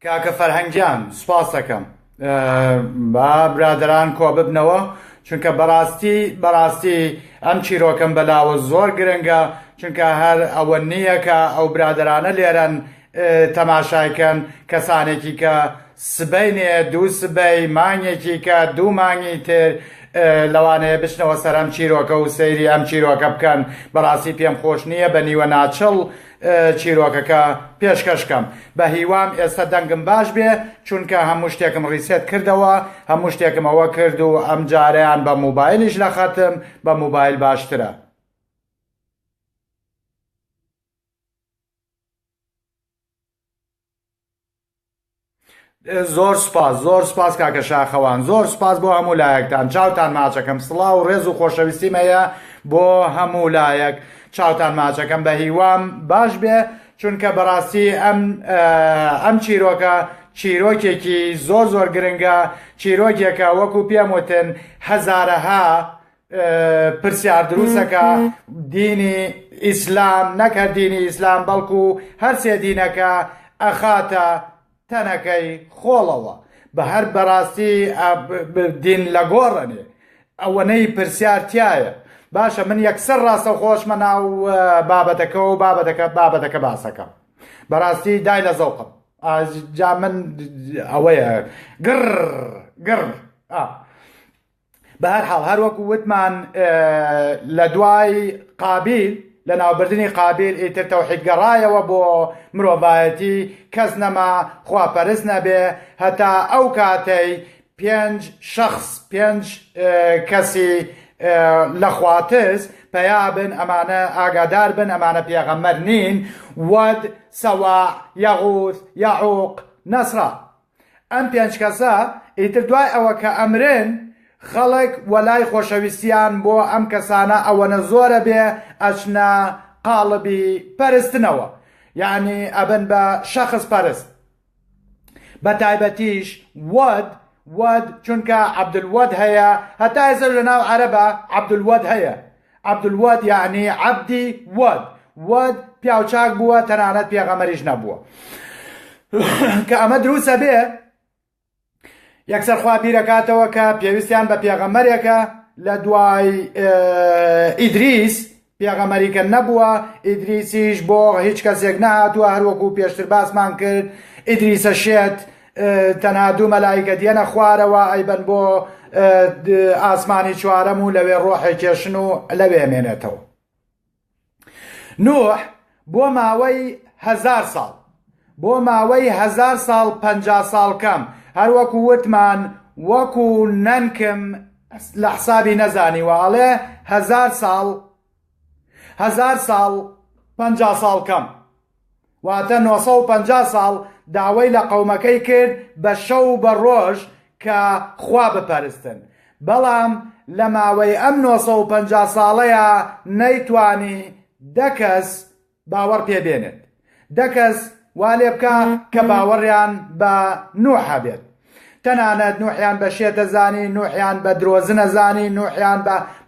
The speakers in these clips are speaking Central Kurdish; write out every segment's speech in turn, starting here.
کاکە فەرهەنگیان سوپاس دەکەم با برادران کۆ ببنەوە چونکە بەڕاستی ئەم چیرۆکەم بەلاوە زۆر گرنگە چونکە هەر ئەوە نییە کە ئەو برادرانە لێرەن تەماشایکەن کەسانێکی کە سبەینێ دوو سبەی مانگێکی کە دوو مانگی تر لەوانەیە بچنەوە سەر ئەم چیرۆکە و سەیری ئەم چیرۆکە بکەن بەڕاستی پێم خۆش نییە بە نیوە ناچڵ چیرۆکەکە پێشکەشکەم بە هیوام ئێستا دەنگم باش بێ چونکە هەموو شتێکم ڕیسێت کردەوە هەموو شتێکم ئەوە کرد و ئەم جارەیان بە موبایلیش لە خەتم بە موبایل باشترە. زۆر سپاس کاکە شاخەوان زۆر سپاس بۆ هەموو لایەکتان چاوتان ماچەکەم سڵاو و ڕێز و خۆشەویستیم هەیە بۆ هەموو لایەک چاوتان ماچەکەم بە هیوام باش بێ چونکە بەڕاستی ئەم چیرۆکە چیرۆکێکی زۆر گرنگە چیرۆکێکە وەکو پێم وتن هەزارەها پرسیار دروستەکە دینی ئیسلام نەکە دینی ئیسلام بەڵکو هەرسێ دینەکە ئەخاتە تەنەکەی خۆڵەوە بە هەر بەڕاستی دین لە گۆڕەنێ ئەوەنەی پرسیار تایە باشە من یەکسەر ڕاستە خۆشمە ناو بابەتەکە و بابەتەکە باسەکەم بەڕاستی دای لە زەوقم جا من ئەوەیە گڕ بە هەر حاڵ هەروەکو وتمان لە دوای قابیل لە ناوبردنی قابیل ئیتر تەوحید گەڕایەوە بۆ مرۆڤایەتی کەس نەما خواپەرست نەبێ هەتا ئەو کاتەی پێنج کەسی لەخواتز پەیابن ئەمانە ئاگادار بن ئەمانە پێغەمبەر نین وەد سەواع یەغوث یەعوق نەسرا ئەم پێنج کەسە ئیتر دوای ئەوە کە ئەمرن خەڵک وەلای خۆشەویستیان بۆ ئەم کەسانە ئەوەنە زۆرە بێ ئەچنە قاڵبی پەرستنەوە یعنی ئەبن بە شەخص پەرست بە تایبەتیش وەد چونکە عەبدولوەد هەیە هەتا ئێستا لە ناو عەرەبە عەبدولوەد هەیە عەبدولوەد یعنی عەبدی وەد پیاوچاک بووە تەنانەت پێغەمبەریش نەبووە کە ئەمە دروستە بێ یەکسەر خوا بیرەکاتەوە کە پێویستیان بە پێغەمبەرێکە لە دوای ئیدریس پێغەمبەریکە نەبووە ئیدریسیش بۆ هیچ کەسێک نەهاتووە هەروەکو پێشتر باسمان کرد ئیدریسە شێت تەنها دوو مەلایکە دێنە خوارەوە ئەیبەن بۆ ئاسمانی چوارەم و لەوێ ڕۆحی کێشن و لەوێ مێنێتەوە نوح بۆ ماوەی 1000 ساڵ 50 ساڵ کەم هەروەکو وتمان وەکو نەنکم لە حسابی نەزانیوە ئەڵێ 1000 ساڵ 50 ساڵ کەم واتە 950 ساڵ داوای لە قەومەکەی کرد بە شەو بە ڕۆژ کە خوا بپەرستن بەڵام لە ماوەی ئەم 950 ساڵەیە نەیتوانی دەکەس باوەڕ پێبێنێت دەکەس وا لێ بکە کە باوەڕیان بە نوح بێت تەنانەت نوحیان بە شێتە زانی نوحیان بە درۆزن نەزانی نوحیان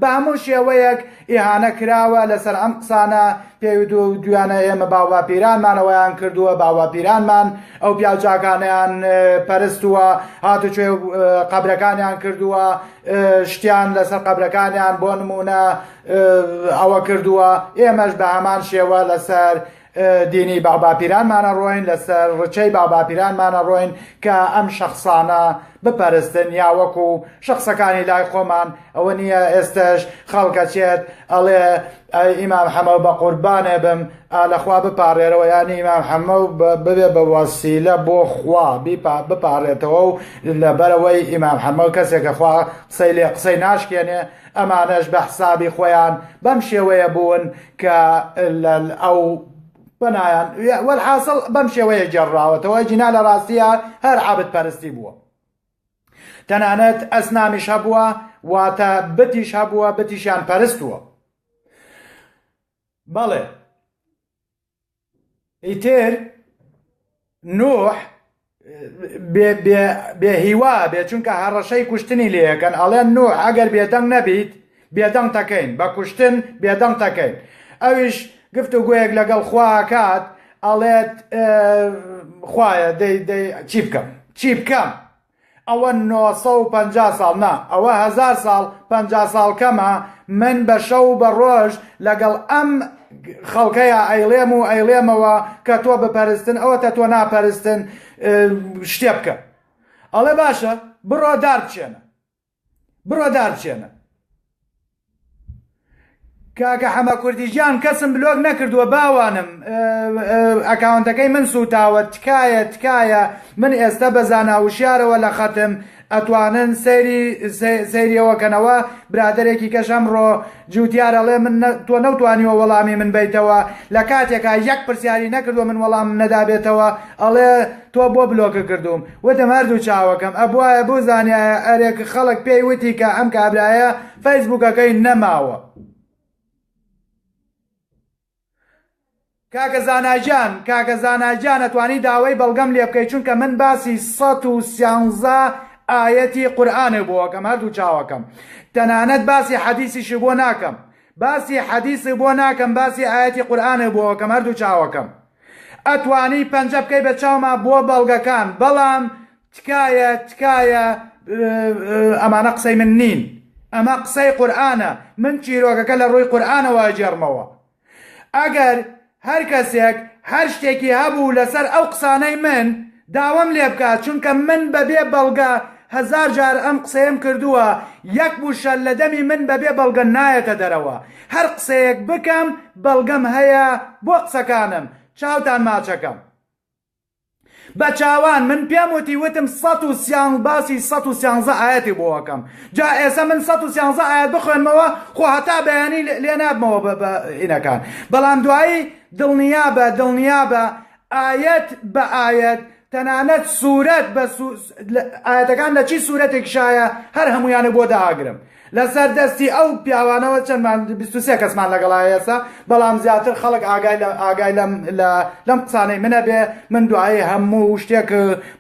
بە هەموو شێوەیەک ئیهانە کراوە لەسەر ئەم قسانە پێوی دویانە ئێمە باوەپیرانمانەوەیان کردووە باوەپیرانمان ئەو پیاوچاکانیان پەرستووە هاتوچێ قەبرەکانیان کردووە شتیان لەسەر قەبرەکانیان بۆ نمونە ئەوە کردووە ئێمەش بە هەمان شێوە لەسەر دینی باوباپیرانمانە ڕۆین لەسەر ڕچەی باوباپیرانمانە ڕۆین کە ئەم شەخصانە بپەرستن یا وەکو شەخصەکانی لای خۆمان ئەوە نییە ئێستش خەڵکەچێت ئەڵێ ئیمام حەمەو بە قوربانێ بم لەخوا بپارێرەوە یانی ئیمام حەمەو ببێ بە وەسیلە بۆ خوا بپارێتەوە و لەبەرەوەی ئیمام حەمەو کەسێکە خوا قسەی لێ قسەی ناشکێنێ ئەمانەش بە حسابی خۆیان بەم شێوەیە بوون کە ئەو بەنایان وەلحاصڵ بەم شێوەیە گەڕاوەتەوە جینا لە ڕاستیە هەر عابد پەرستی بووە تەنانەت ئەسنامیش هەبووە واتە بتیش هەبووە بتیشیان پەرستووە بەڵێ ئیتر نوح بێ هیوا بێ چونکە هەڕەشەی کوشتنی لێەکەن ئەڵێن نوح ئەگەر بێدەنگ نەبیت بێدەنگ تەکەین بە کوشتن بێدەنگ تەکەین ئەویش گفتوگویەک لەگەڵ خوا کات ئەڵێت خوایە چی بکەم ئەوە 950 ساڵ نا ئەوە 1000 ساڵ 50 ساڵ کەمە من بە شەو بە ڕۆژ لەگەڵ ئەم خەڵکەیە ئەیڵێم و ئەیڵێمەوە کە تۆ بپەرستن ئەوە تە تۆ ناپەرستن شتێ بکە ئەڵێ باشە بڕۆ داربچێنە کاکە حەمە کوردیجان کەسم بلۆگ نەکردووە باوانم ئەکاونتەکەی من سوتاوە تکایە من ئێستا بە زاناوشیارەوە لە خەتم ئەتوانن سەیریەوەکەنەوە برادێکی کەش ئەمڕۆ جوتیارەڵێ من تۆ نەوتوانیوە وەڵامی من بیتەوە لە کاتێکا یەک پرسیاری نەکردووە من وەڵام نەدابێتەوە ئەڵێ تۆ بۆ بلۆکە کردوم وتم هەردوو چاوەکەم ئەبوایە بۆ زانایە ئەرێک خەڵک پێی وتی کە ئەم کابرایە فەیسبووکەکەی نەماوە کاکە زاناجان ئەتوانی داوای بەڵگەم لێ بکەیت چونکە من باسی 113 ئاەتی قورئانێ بۆکەم هەردوو چاوەکەم تەنانەت باسی حەدیثیش بۆ ناکەم باسی ئاەتی قورئانێ بۆکەم هەردوو چاوەکەم ئەتوانی پەنجە بکەی بە چاوما بۆ بەڵگەکان بەڵام تکایە ئەمانە قسەی من نین ئەمە قسەی قورئانە من چیرۆکەکە لە ڕووی قورئانەوە ئەجێڕمەوە ئەگەر هەر کەسێک هەر شتێکی هەبوو لەسەر ئەو قسانەی من داوام لێ بکات چونکە من بەبێ بەڵگە 1000 جار ئەم قسەیەم کردووە یەک بوشە لە دەمی من بەبێ بەڵگە نایەتە دەرەوە هەر قسەیەک بکەم بەڵگەم هەیە بۆ قسەکانم چاوتان ماچەکەم بە چاوان من پێم وتم 113 باسی 113 ئاەتی بۆەکەم جا ئێستا من 113 ئاەت بخوێنمەوە خۆ هەتا بەیانی لێ نابمەوە بە ئینەکان بەڵام دوایی دڵنیابە ئاەت بە ئاەت تەنانەت سوورەت بە ئاەتەکان لە چی سوورەتێکشایە هەر هەمویانە بۆ داگرم لەسەر دەستی ئەو پیاوانەوە چەندمان 23 کەسمان لەگەڵای ئێستا بەڵام زیاتر خەڵک ئاگای لەم قسانەی منە بێ من دوایی هەموو شتێک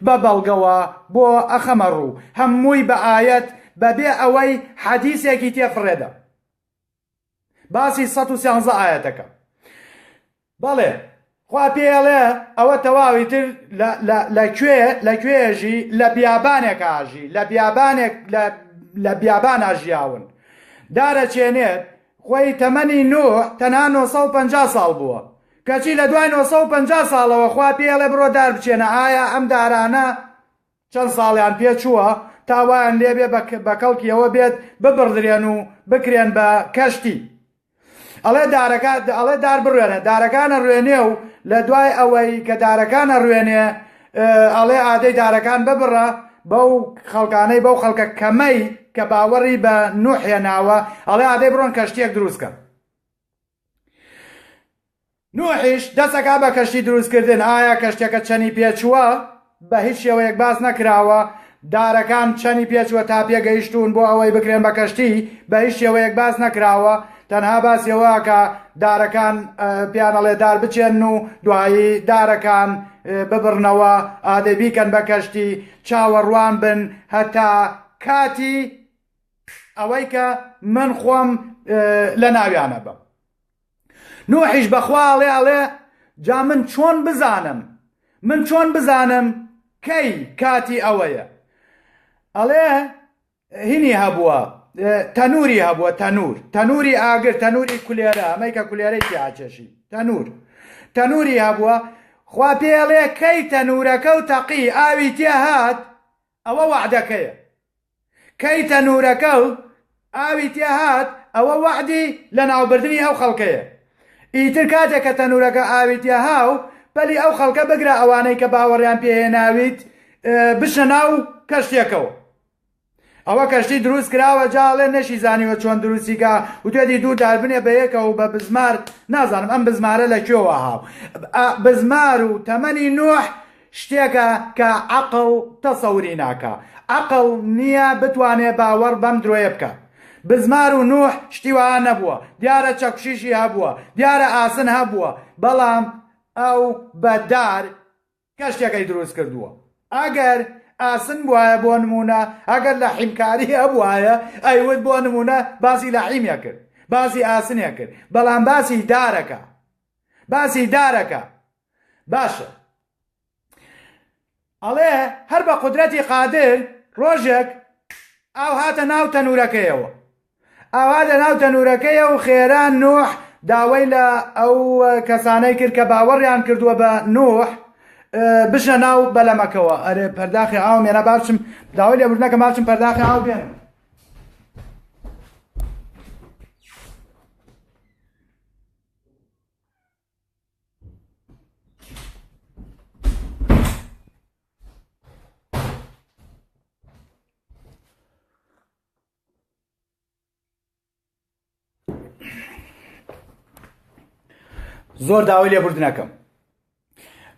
بە بەڵگەوە بۆ ئەخەمە ڕوو هەمووی بە ئاەت بەبێ ئەوەی حەدیثێکی تێفڕێدا باسی 113 ئاەتەکە بەڵێ خوا پێڵێ ئەوە تەواوی تر لەکوێژی لە بیابانێکاژی لە بیابان ئاژیاون دارەچێنێت خۆی تەمەنی نوح تەنها 950 ساڵ بووە کەچی لە دوای 950 ساڵەوە خوا پێڵێ بڕۆ دار بچێنە ئایا ئەم دارانە چەند ساڵیان پێچووە تاوایان لێبێ بە کەڵکیەوە بێت ببڕدرێن و بکرێن بە کەشتی ئەڵێ دار بڕوێنێ دارەکانە ڕوێنێ و لە دوای ئەوەی کە دارەکانە ڕوێنێ ئەڵێ ئادەی دارەکان ببڕە بەو خەڵکانەی بەو خەڵکە کەمەی کە باوەڕی بە نوح هێناوە ئەڵێ ئادەی بڕۆن کەشتێک دروستکە نوحیش دەسەکا بە کەشتی دروستکردن ئایا کەشتێکە چەنی پێچووە بە هیچ شێوەیەک باس نەکراوە دارەکان چەنی پێچووە تا پێگەیشتون بۆ ئەوەی بکرێن بە کەشتی بە هیچ شێوەیەک باس نەکراوە تەنها باسیەوە کە دارەکان پیانەڵێ دار بچێن و دوایی دارەکان ببڕنەوە ئادەی بیکەن بە کەشتی چاوەڕوان بن هەتا کاتی ئەوەی کە من خۆم لە ناویانە بم نوحیش بەخواڵێ ئەڵێ جا من چۆن بزانم کەی کاتی ئەوەیە ئەڵێ هینی هەبووە تەنووری هەبووە تەنووری ئاگر تەنووری کولێرە ئەمەی کە کولێرەی پیاچەشی تەنووری هەبووە خوا پێڵێ کەی تەنوورەکە و تەقی ئاوی تێ هات ئەوە وعدەکەیە کەی تەنوورەکە و ئاوی تێ هات ئەوە وعدی لە ناوبردنی ئەو خەڵکەیە ئیتر کاتێک کە تەنوورەکە ئاوی تێ هاو پەلی ئەو خەڵکە بگرە ئەوانەی کە باوەڕیان پێهێناویت بشە ناو کەشتێکەوە ئەوە کەشتی دروست کراوە جاڵێ نەشی زانیوە چۆن دروستیکە و توێدی دوو داربنێ بە یەکەوە بە بزمار نازانم ئەم بزمارە لەکوێوە هاو بزمار و تەمەنی نوح شتێکە کە عەقڵ تەسەوری ناکە عەقڵ نییە بتوانێ باوەڕ بەم درۆیە بکە بزمار و نوح شتی وایە نەبووە دیارە چەکشیشی هەبووە دیارە ئاسن هەبووە بەڵام ئەو بەدار کەشتێکەی دروست کردووە ئەگەر ئاسن بواە بۆ نمونە ئەگەر لە حیمکاری هەبواە ئەیوت بۆ نمونە باسی لە حیمیە کرد باسی ئاسنیە کرد بەڵام باسی دارەکە باشە ئەڵێ هەر بە قودرەتی قادر ڕۆژێک ئاو هاتە ناو تەنورەکەیەوە ئاو هاتە ناو تەنورەکەیەوە و خێران نوح داوای لە ئەو کەسانەی کرد کە باوەڕیان کردووە بە نوح بژنە ناو بەلەمەکەوە ئەرێ پەرداخی ئاو مێنە بابچم داوای لێبوردنەکە بابچم پەرداخی ئاو بێنم زۆر داوای لێبوردنەکەم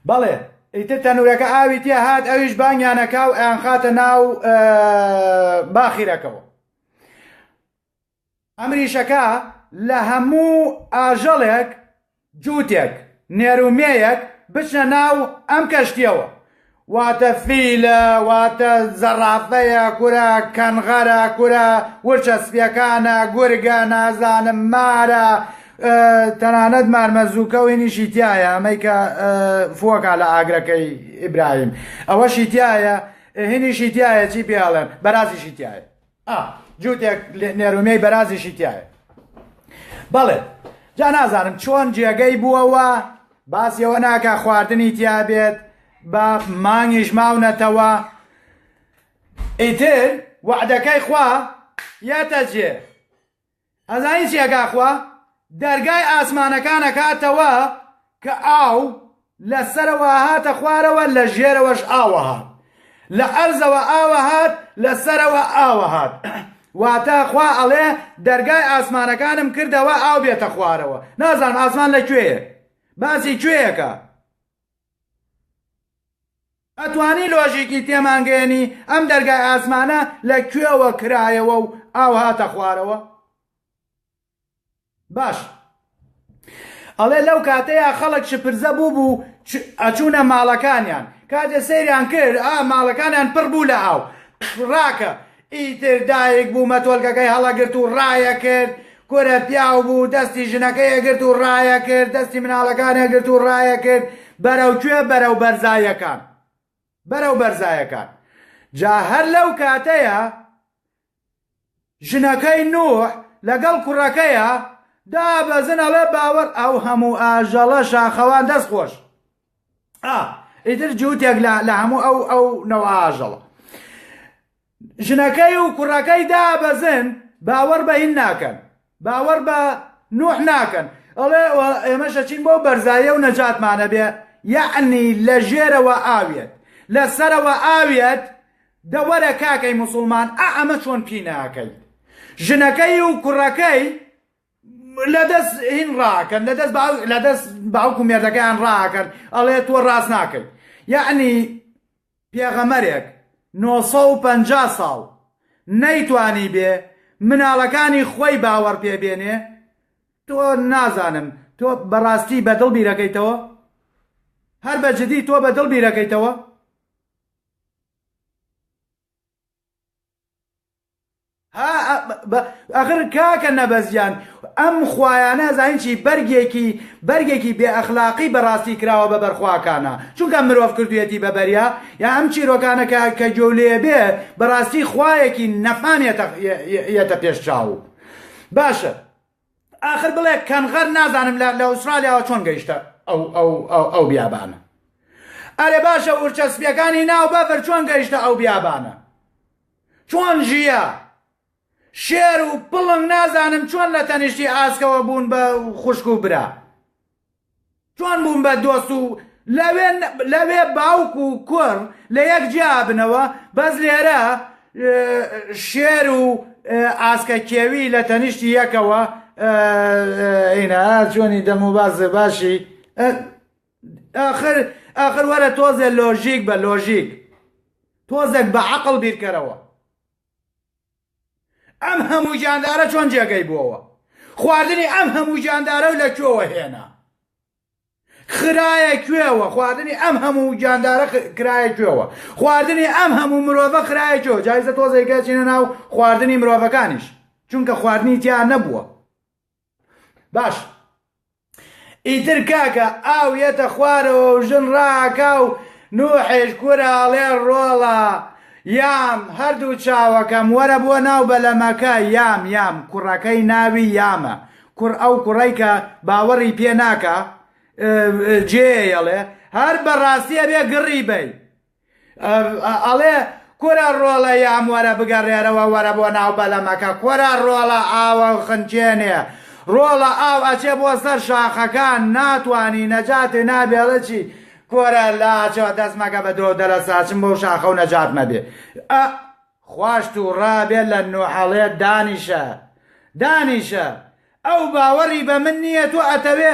بەڵێ ئیتر تەنورەکە ئاوی تێ هات ئەویش بانگیانەکا و ئەیان خاتە ناو باخیرەکەەوە ئەمریشەکە لە هەموو ئاژەڵێک جووتێک نێرومێیەک بچنە ناو ئەم کەشتیەوە واتە فیلە واتە زەڕافەیە کورە کەنغەرە کورە ورچە سپیەکانە گورگە نازانم مارە تەنانەت مارمەزووکەوێنی شیتایە ئەمەی کە فۆکە لە ئاگرەکەی ئیبراهیم ئەوە شیتایە هینی شیتایە چی پێڵێن بەرازی شیتایە جووتێک نێرومەی بەرازی شیتایە بەڵێ جا نازانم چۆن جێگەی بووەوە باسیەوە ناکە خواردنی تیا بێت بە مانگیش ماونەتەوە ئیتر وعدەکەی خوا یاتەجێ ئەزانی چیەکە خوا دەرگای ئاسمانەکانە کاتەوە کە ئاو لەسەرەوە هاتە خوارەوە لە ژێرەوەش ئاوە هات لە ئەرزەوە ئاوە هات لەسەرەوە ئاوە هات واتە خوا ئەڵێ دەرگای ئاسمانەکانم کردەوە ئاو بێتە خوارەوە نازانم ئاسمان لەکوێیە باسی کوێیەکە ئەتوانی لۆژیکی تێمانگەێنی ئەم دەرگای ئاسمانە لەکوێوە کرایەوە و ئاو هاتە خوارەوە باش ئەڵێ لەو کاتەیە خەڵک شپرزە بوو ئەچوونە ماڵەکانیان کاتێ سەیریان کرد ماڵەکانیان پڕ بوو لە ئاو ڕاکە ئیتر دایک بوو مەتۆلکەکەی هەڵەگرت و ڕایە کرد کورە پیاو بوو دەستی ژنەکەی گرت و ڕایە کرد دەستی مناڵەکانیە گرت و ڕایە کرد بەرەوکوێ بەرەو بەرزایەکان بەرەو بەرزایەکان جا هەر لەو کاتەیە ژنەکەی نوح لەگەڵ کوڕەکەیە دابەزن ئەڵێ باوەڕ ئەو هەموو ئاژەڵە شاخەوان دەست خۆش ئیتر جووتێک لە هەموو ئەو نەوە ئاژەڵە ژنەکەی و کوڕەکەی دابەزن باوەڕ بە هین ناکەن باوەڕ بە نوح ناکەن ئەڵێ ئێمە شەچین بۆ بەرزایە و نەجاتمانە بێ یعنی لە ژێرەوە ئاوێت لەسەرەوە ئاوێت دەوەرە کاکەی موسڵمان ئەمە چۆن پی ناکەیت ژنەکەی و کوڕەکەی لەدەست هین ڕاکەن لەدەست باوکو مێردەکەیان ڕاکەن ئەڵێ تۆ ڕاست ناکەیت یعنی پێغەمەرێک 950 ساڵ نەیتوانی بێ مناڵەکانی خۆی باوەڕ پێبێنێ تۆ نازانم تۆ بەڕاستی بەدڵ بیرەکەیتەوە هەر بەجددی تۆ بەدڵ بیرەکەیتەوە ئەخر کاکە نەبەزیان ئەم خوایانە زانیچی بەرگێکی بێ ئەخلاقی بەڕاستی کراوە بە بەرخواکانە چونکە مرۆڤ کردوێتی بەبەریا یا ئەم چیرۆکانە کە جۆلێ بێ بەڕاستی خوایەکی نەفامێتە پێش چاو باشە ئاخر بڵێ کەنغەر نازانم لە ئوسترالیاوە چۆن گەیشتە ئەو بیابانە ئەرێ باشە ورچەسپیەکانی ناو بەفر چۆن گەیشتە ئەو بیابانە چۆن ژیە شێر و پڵنگ نازانم چۆن لە تەنیشتی ئاسکەوە بوون بە خوشک و برا چۆن بوون بە دۆست و لەوێ باوک و کوڕ لە یەک جیا بنەوە بەس لێرە شێر و ئاسکە کێوی لە تەنیشتی یەکەوە چۆنی دەم و بازە باشی ئاخر وەرە تۆزێ لۆژیک بە لۆژیک تۆزێک بە عەقڵ بیرکەرەوە ئەم هەموو گیاندارە چۆن جێگەی بووەوە خواردنی ئەم هەموو گیاندارە و لەکوێوە هێنا خرایە کوێوە خواردنی ئەم هەموو گیاندارە کرایە کوێوە خواردنی ئەم هەموو مرۆڤە خرایە کوێوە جایزە تۆزێکە چینە ناو خواردنی مرۆڤەکانیش چونکە خواردنی تیا نەبووە باش ئیتر کاکە ئاو یەتە خوارەوە و ژن ڕاکا و نوحێش کوراڵێ ڕۆڵە یام هەردوو چاوەکەم وەرە بۆ ناو بەلەمەکە یام کوڕەکەی ناوی یامە ئەو کوڕی کە باوەڕی پێ ناکە جێڵێ هەر بەڕاستیە بێ گڕی بێ ئەڵێ کورە ڕۆڵە یام وەرە بگەڕێرەوە وەرە بۆ ناو بەلەمەکە کورە ڕۆڵە ئاوە خنجێنێ ڕۆڵە ئاو ئەچێ بۆ سەر شاخەکان ناتوانی نەجاتێ نابێڵە چی کۆرە لاچەوە دەستمەکە بە درۆ دەرەساچم بۆ شاخە و نەجاتمە بێ خواشت و ڕابێت لە نوحەڵێت دانیشە ئەو باوەڕی بە من نییە تۆ ئەتەوێ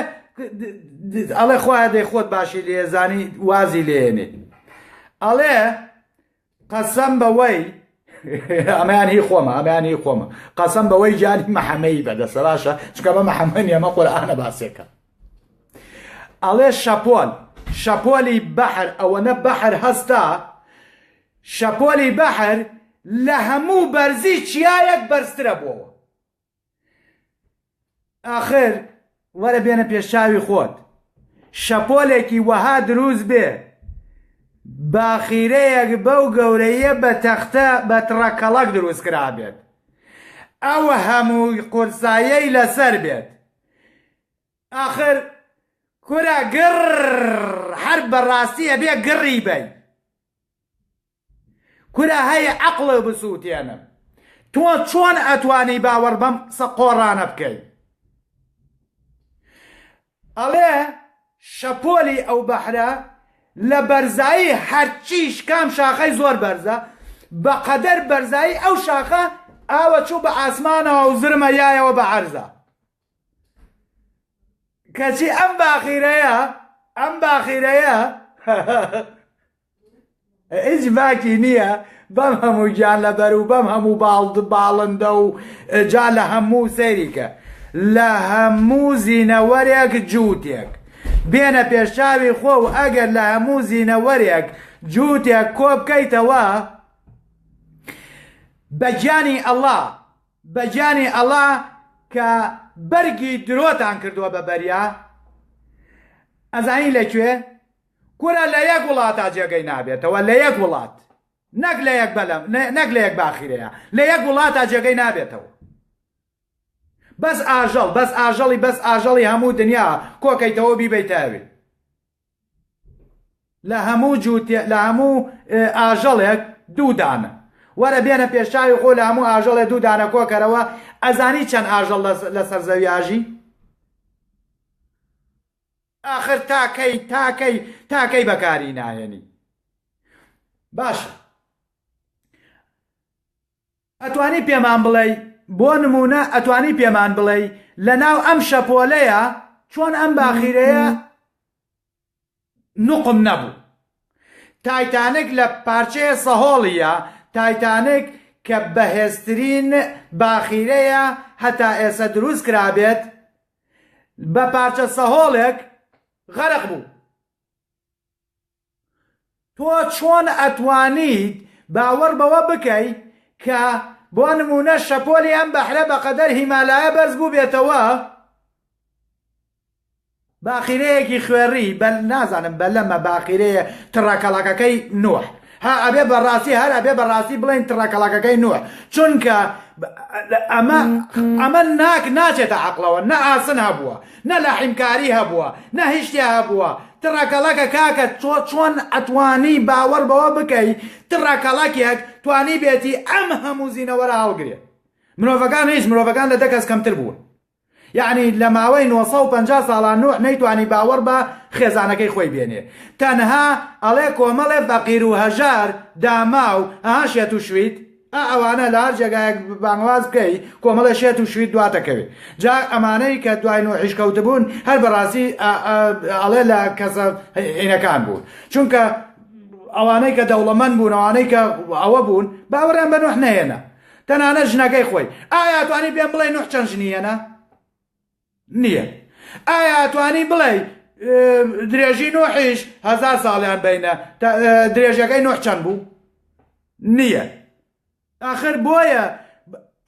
ئەڵێ خوایە دەی خۆت باشی لێزانی وازی لێنێ ئەڵێ قەسەم بەوەی ئەمەیان هی خۆمە قەسەم بەوەی جانی مەحەمەی بەدەسە باشە چکە بە مەحەمەد ئەمە قورئانە باسێکە ئەڵێ شەپۆلی بەحر ئەوەنە بەحر هەستا شەپۆلی بەحر لە هەموو بەرزی چیایەک بەرزترە بووەوە ئاخر وەرە بێنە پێشچاوی خۆت شەپۆلێکی وەها دروست بێ باخیرەیەک بەو گەورەیە بە تەختە بە تڕەکەڵک دروست کرا بێت ئەوە هەموو قورسایەی لەسەر بێت ئاخر کورە گڕ هەر بەڕاستیە بێ گڕی بێ کورە هەیە عەقڵە بسووتێنم تۆ چۆن ئەتوانی باوەڕ بەم قۆڕانە بکەیت ئەڵێ شەپۆلی ئەو بەحرە لە بەرزایی هەرچیش کام شاخەی زۆر بەرزە بەقەدەر بەرزایی ئەو شاخە ئاوە چوو بە ئاسمانەوە و زرمە یایەوە بە عەرزە کەچی ئەم باخیرەیە هیچ باکی نییە بەم هەموو گیان لەبەر و بەم هەموو باڵندە و جا لە هەموو سەیریکە لە هەموو زینەوەرێک جووتێک بێنە پێشچاوی خۆ و ئەگەر لە هەموو زینەوەرێک جووتێک کۆ بکەیتەوە بەگیانی ئەڵڵا کە بەرگی درۆتان کردووە بە بەریا ئەزانی لەکوێ کورە لە یەک وڵاتە جێگەی نابێتەوە لە یەک وڵات نەک لە یەک باخیرەیە لە یەک وڵاتە جێگەی نابێتەوە بەس ئاژەڵی هەموو دنیا کۆکەیتەوە بیبەیتەوێ لە هەموو ئاژەڵێک دوو دانە وەرە بێنە پێشچاوی خۆ لە هەموو ئاژەڵێ دوو دانە کۆکەرەوە ئەزانی چەند ئاژەڵ لەسەر زەوی ئاژی ئاخر تاکەی بەکاری نایەنی باشە ئەتوانی پێمان بڵێ بۆ نمونە ئەتوانی پێمان بڵێ لە ناو ئەم شەپۆلەیە چۆن ئەم باخیرەیە نوقم نەبوو تایتانیک لە پارچەیە سەهۆڵیە تایتانیک کە بەهێزترین باخیرەیە هەتا ئێستا دروست کرابێت بە پارچە سەهۆڵێک غەرق بوو تۆ چۆن ئەتوانیت باوەڕ بەوە بکەی کە بۆ نمونە شەپۆلی ئەم بەحرە بەقەدەر هیمالایە بەرز بوو بێتەوە باخیرەیەکی خوێڕی نازانم بەلەمە باخیرەیە تڕەکەڵەکەکەی نوح ئەبێ بەڕاستی بڵێن تڕەکەڵەکەکەی نوح چونکە ئەمە ناچێتە عەقڵەوە نە ئاسن هەبووە نە لاحیمکاری هەبووە نە هیچتیا هەبووە تڕەکەڵەکە کاکە چۆن ئەتوانی باوەڕ بەوە بکەی تڕەکەڵەکێک توانی بێتی ئەم هەموو زینەوەرە هەڵگرێت مرۆڤەکان لە 10 کەس کەمتر بوون یعنی لە ماوەی 950 ساڵان نوح نەیتوانی باوەڕ بە خێزانەکەی خۆی بێنێ تەنها ئەڵێ کۆمەڵێ فەقیر و هەژار داما و شێت و شوید ئەوانە لە هەر جێگایەک بانگواز بکەی کۆمەڵە شێت و شوید دواتەکەوێت جا ئەمانەی کە دوای نوحیش کەوتبوون هەر بەڕاستی ئەڵێ لە کەسە هینەکان بوون چونکە ئەوانەی کە دەوڵەمەند بوون ئەوانەی کە ئەوە بوون باوەڕیان بە نوح نەهێنا تەنانە ژنەکەی خۆی ئایا توانی پێم بڵێ نوح چەند ژنیەنە نییە ئایا توانی بڵێ درێژی نوحیش 1000 ساڵیان بینە درێژەکەی نوح چەند بوو نییە ئاخر بۆیە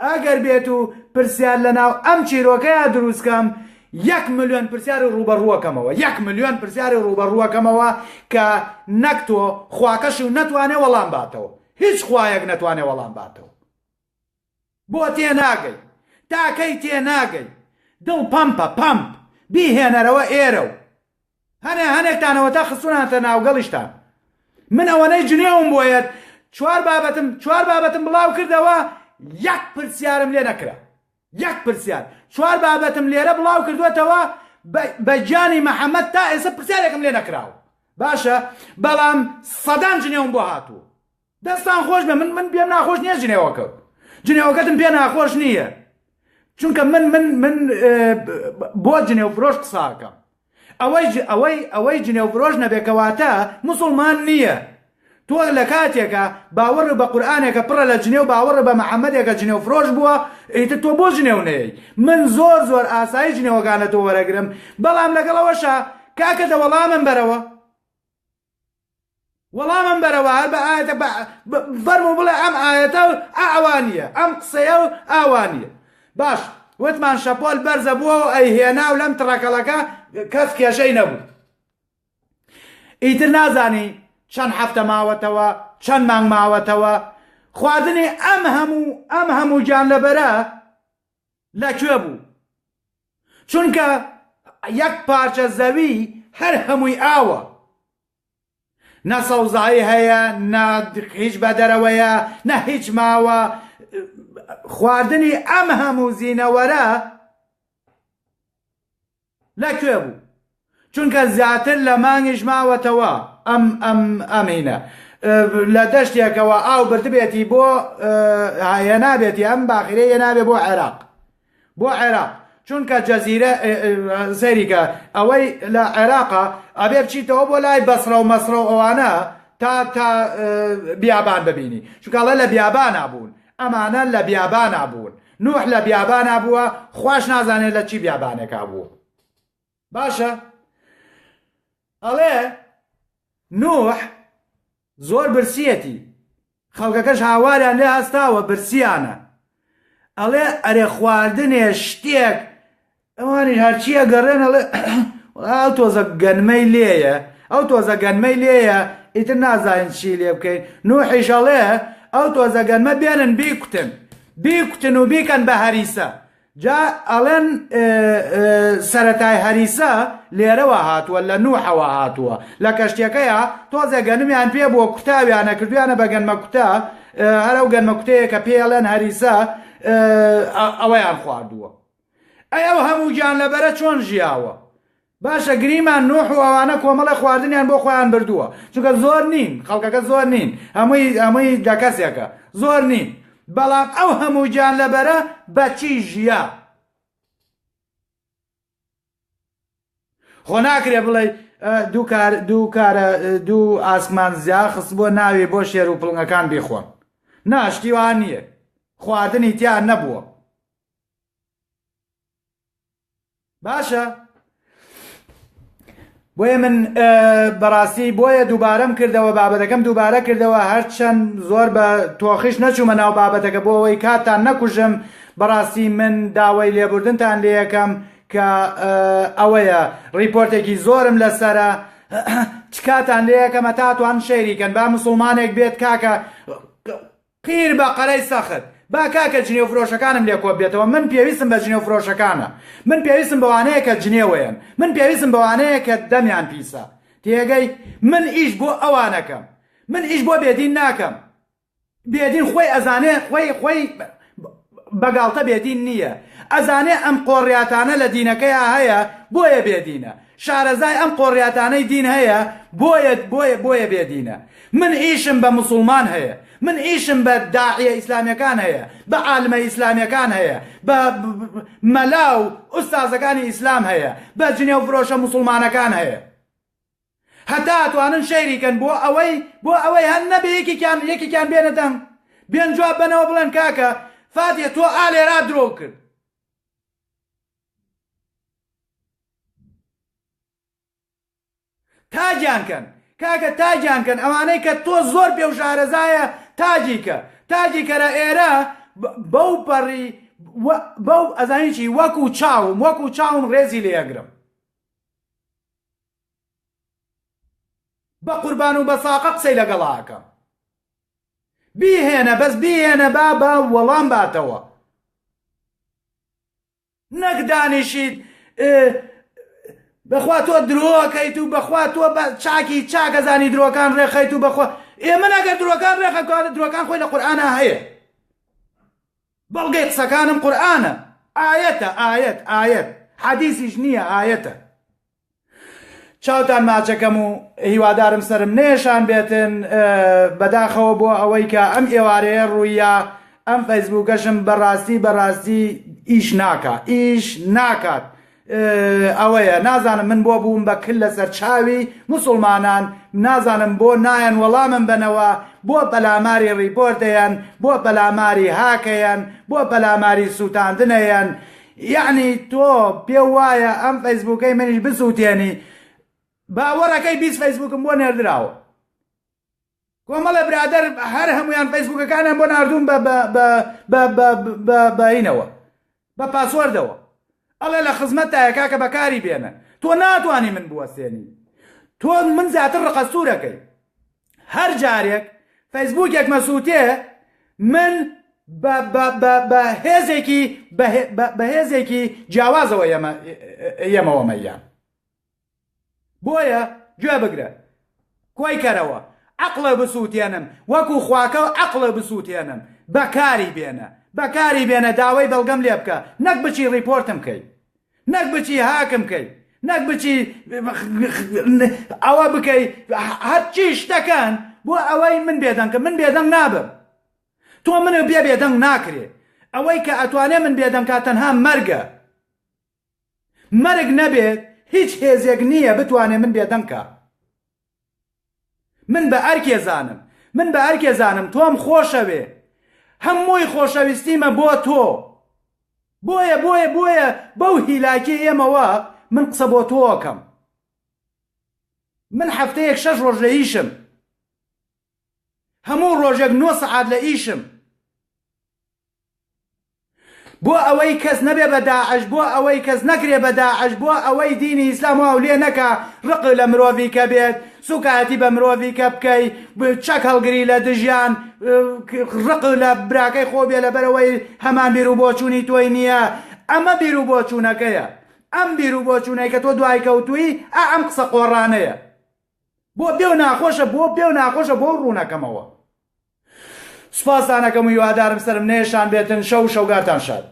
ئەگەر بێت و پرسیار لەناو ئەم چیرۆکەیە دروستکەم 1 ملیۆن پرسیاری ڕوبەڕووەکەمەوە 1 ملیۆن پرسیاری ڕوبەڕووەکەمەوە کە نەک تۆ خواکەش و نەتوانێ وەڵام باتەوە هیچ خوایەک نەتوانێ وەڵام باتەوە بۆ تێناگەی تاکەی تێناگەی دڵ پەمپە پەمپ بیهێنەرەوە ئێرە و هەنێکتانەوە تا خستووناتە ناوگەڵیشتان من ئەوەنەی جنێوم بۆیەت چوار بابەتم بڵاو کردەوە 1 پرسیارم لێ نەکرا 1 پرسیار 4 بابەتم لێرە بڵاو کردوێتەوە بە گیانی مەحەممەد تا ئێستا پرسیارێکم لێ نەکراوە باشە بەڵام سەدان جنێوم بۆ هاتووە دەستان خۆش بێ من پێم ناخۆش نییە جنێوەکەتم پێ ناخۆش نییە چونکە من بۆ جنێو فرۆش قساکەم ئەوەی جنێو فرۆش نەبێکەواتە موسڵمان نییە تۆ لە کاتێکە باوەڕ بە قورئانێکە پڕە لە جنێو باوەڕ بە مەحەممەدێکە جنێو فرۆش بووە ئیتر تۆ بۆ جنێو نەیەی من زۆر ئاسایی جنێوەکانە تۆ وەرەگرم بەڵام لەگەڵەوەشە کاکە دە وەڵامم بەرەوە هەر بە ئاەتە فەرموو بڵێ ئەم ئاەتە ئاوانیە ئەم قسەیە و ئاوانیە باش وتمان شەپۆل بەرزە بووە و ئەیهێنا و لەم تڕەکەڵەکە کەس کێشەی نەبوو ئیتر نازانی چەند هەفتە ماوەتەوە چەند مانگ ماوەتەوە خواردنی ئەم هەموو گیانلەبەرە لەکوێ بوو چونکە 1 پارچە زەوی هەر هەمووی ئاوە نە سەوزایی هەیە نە هیچ بەدەرەوەیە نە هیچ ماوە خواردنی ئەم هەموو زینەوەرە لەکوێ بوو چونکە زیاتر لە مانگیش ماوەتەوە ئەمینە لە دەشتێکەوە ئاو بردبێتی بۆ هێنابێتی ئەم باخیرە هێنابێ بۆ عێراق چونکە جەزیرە سەریکە ئەوەی لە عێراقا ئەبێ بچیتەوە بۆ لای بەسرە و مەسرە و ئەوانە تا بیابان ببینی چونکەڵە لە بیابانە بوون ئەمانە لە بیابانە بوون نوح لە بیابانە بووە خوش نازانێت لە چی بیابانێکا بوو باشە ئەڵێ نوح زۆر برسیەتی خەڵکەکەش هاواریان لێ هەستاوە برسیانە ئەڵێ ئەرێ خواردنێ شتێک ئەوانی هەرچیە گەڕێن ئەڵێ ئەو تۆزە گەنمەی لێیە ئیتر نازانین چی لێ بکەین نوحیش ئەڵێ ئەو تۆزە گەنمە بێنن بیکوتن و بیکەن بە هەریسە جا ئەڵێن سەرەتای هەریسە لێرەوە هاتووە لە نوحەوە هاتووە لە کەشتەکەیە تۆزە گەنمیان پێ بۆ کوتاویانە کردویانە بە گەنمە کوتا هەرەو گەنمە کوتەیە کە پێڵێن هەریسە ئەوەیان خواردووە ئەو هەموو گیانلەبەرە چۆن ژیاوە باشە گریمان نوح و ئەوانە کۆمەڵە خواردنیان بۆ خۆیان بردووە چونکە زۆر نین خەڵکەکە زۆر نین هەمووی دەکەسێکە زۆر نین بەڵام ئەو هەموو گیانلەبەرە بەچی ژیا خۆ ناکرێ بڵێ دوو ئاسمان زیا خست بۆ ناوی بۆ شێر و پڵنگەکان بیخۆن ناشتیوان نییە خواردنی تیان نەبووە باشە بۆیە من بەڕاستی بۆیە دووبارەم کردەوە بابەتەکەم دووبارە کردەوە هەرچەند زۆر بە تۆخیش نەچوومە ناو بابەتەکە بۆ ئەوەی کاتان نەکوژم بەڕاستی من داوای لێبوردنتان لێ یەکەم کە ئەوەیە ڕیپۆرتێکی زۆرم لەسەرە چ کاتان لێ یەکەمە تاتوان شەیریکەن با موسڵمانێک بێت کاکە قیر بە قەرەی سەخت با کاکە جنێو فرۆشەکانم لێ کۆ بێتەوە من پێویستم بە جنێو فرۆشەکانە من پێویستم بەوانەیە کە جنێوەیەن من پێویستم بەوانەیە کە دەمیان پیسە تێگەی من ئیش بۆ ئەوانەکەم من ئیش بۆ بێدین ناکەم بێدین خۆی ئەزانێ خۆی بەگاڵتە بێدین نییە ئەزانێ ئەم قۆڕیاتانە لە دینەکەیە هەیە بۆیە بێدینە شارەزای ئەم قۆڕیاتانەی دین هەیە بۆیە بێدینە من ئیشم بە موسڵمان هەیە من ئیشم بە داعیە ئیسلامیەکان هەیە بە عالمە ئیسلامیەکان هەیە بە مەلا و ئوستازەکانی ئیسلام هەیە بە جنێو فرۆشە موسڵمانەکان هەیە هەتا ئەتوانن شەیریکەن بۆ ئەوەی هەن نەبێ یەکێکیان بێنەدەم بێن جواب بنەوە بڵێن کاکە فاتیە تۆ ئالێرا درۆ کرد تاجیانکەن کاکە تاجیانکەن ئەوانەی کە تۆ زۆر پێ و شارەزایە تاجیکە تاجیکەرە ئێرە بەو پەڕی بەو ئەزانیی وەکو چاوم ڕێزی لێگرم بە قوربان و بە ساقە قسەی لەگەڵاکەم بیهێنە بەس بیهێنە بە وەڵام باتەوە نەک دانیشیت بەخوا تۆ درۆکەیت و بەخوا تۆ چاکی چاکەزانی درۆکان ڕێخەیت و بەخوا ئێمە نەگەر درۆکان ڕێخەکە درۆکان خۆی لە قورئانە هەیە بەڵگەی قسەکانم قورئانە ئایەتە ئایەت حەدیثیش نییە ئایەتە چاوتان ماچەکەم و هیوادارم سرم نێشان بێتن بەداخەوە بۆ ئەوەی کە ئەم ئێوارەیە ڕوویە ئەم فەیسبووکەشم بەڕاستی ئیش ناکات ئەوەیە نازانم من بۆ بووم بە کل لەسەر چاوی موسڵمانان نازانم بۆ نایەن وەڵامم بنەوە بۆ پەلاماری ڕیپۆرتەیەن بۆ پەلاماری هاکەیەن بۆ پەلاماری سووتاندنەیەن یعنی تۆ پێ وایە ئەم فەیسبووکەی منیش بسووتێنی باوەڕەکەی 20 فەیسبووکم بۆ نێردراوە کۆمەڵە برادەر هەر هەمویان فەیسبووکەکانیان بۆ ناردوون بەینەوە بە پاسوەردەوە ئەڵێ لە خزمەتایە کاکە بەکاری بێنە تۆ ناتوانی من بوەستێنی تۆ من زیاتر ڕقەسوورەکەی هەر جارێک فەیسبووکێک مەسووتێ من بە هێزێکی جیاوازەوە ئێمەوە مەیان بۆیە گوێ بگرە کۆی کەرەوە عەقڵە بسووتێنم وەکو خواکە عەقڵە بسووتێنم بەکاری بێنە داوای بەڵگەم لێ بکە نەک بچی ڕیپۆرتم کەی نەک بچی هاکم کەی نەک بچی ئەوە بکەی هەرچی شتەکان بۆ ئەوەی من بێدەنگ من بێدەنگ نابم تۆ منە بێدەنگ ناکرێ ئەوەی کە ئەتوانێ من بێدەنگ کا تەنها مەرگە مەرگ نەبێت هیچ هێزێک نییە بتوانێ من بێدەنگکە من بە ئەرکێ زانم تۆم خۆشەوێ هەمووی خۆشەویستیمە بۆ تۆ بۆیە بەو هیلاکی ئێمەوە من قسە بۆ تۆکەم من هەفتەیەک 6 ڕۆژ لە ئیشم هەموو ڕۆژێک 9 سەعات لە ئیشم بۆ ئەوەی کەس نەبێ بە داعش بۆ ئەوەی کەس نەکرێ بە داعش بۆ ئەوەی دینی ئیسلام واو لێ نەکا ڕق لە مرۆڤی کە بێت سوکاتی بە مرۆڤی کە بکەی چەک هەڵگری لە دژیان ڕق لە براکەی خۆ بێ لەبەرەوەی هەمان بیر و بۆچوونی تۆی نییە ئەمە بیر و بۆچوونەکەیە ئەم بیر و بۆچوونەی کە تۆ دوای کەوتووی ئەم قسە قۆڕانەیە بۆ پێو ناخۆشە بۆ ڕوونەکەمەوە سوپاسدانەکەم و هیوادارم سرم نێشان بێتن شەو شەوگاتان شاد